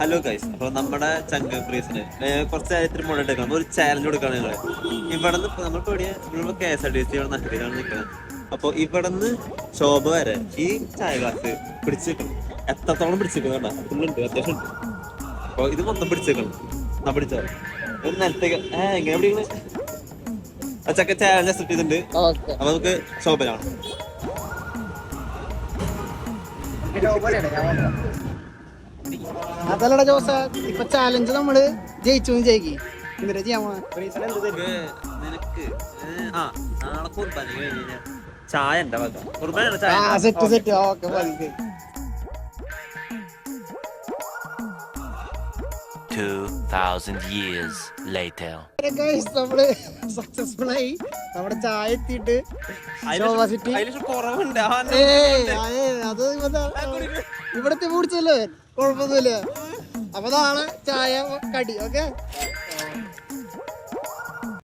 Hello guys, അപ്പൊ നമ്മുടെ ചങ്ക പ്രീസിന് കുറച്ച് ഇത്തിരി മുന്നോട്ട് എടുക്കണം, ഒരു ചാലഞ്ച് കൊടുക്കാണ് ഞങ്ങള്. ഇവിടെ നിന്ന് നമ്മളിപ്പോ ഇവിടെ KSRTC ഇവിടെ നഗരിയിലാണ് നിൽക്കുന്നത്. അപ്പൊ ഇവിടെ നിന്ന് ശോഭ വരെ ഈ ചായ ഗ്ലാസ് പിടിച്ചു നിൽക്കണം. എത്രത്തോളം പിടിച്ചു നിൽക്കണം ഫുള്ളുണ്ട്, അത്യാവശ്യം ഉണ്ട്. അപ്പൊ ഇത് മൊത്തം പിടിച്ചു നിൽക്കണം. എന്നാ പിടിച്ചോ ഒരു നിലത്തേക്ക് എങ്ങനെ പിടിക്കണേ? ചക്ക ചാലഞ്ച് അക്സെപ്റ്റ് ചെയ്തിട്ടുണ്ട്. അപ്പൊ നമുക്ക് ശോഭനാണ്. അതല്ലടാ ജോസ, ഇപ്പൊ ചാലഞ്ച് നമ്മള് ജയിച്ചു ജയിക്കി എന്തിനാ ചെയ്യാൻ നിനക്ക് നാളെ കുർബാന കഴിഞ്ഞാൽ ചായ എന്താ കുർബാന ചായ സെറ്റ് സെറ്റ് ഓക്കെ മതി. 2000 years later. നമ്മള് സക്സസ്ഫുൾ ആയി. നമ്മുടെ ചായ എത്തിയിട്ട് കുറവുണ്ട്. അത് ഇവിടത്തെ കുടിച്ചല്ലോ, കുഴപ്പമൊന്നുമില്ല. അപ്പൊ നാളെ ചായ കടി. ഓക്കെ.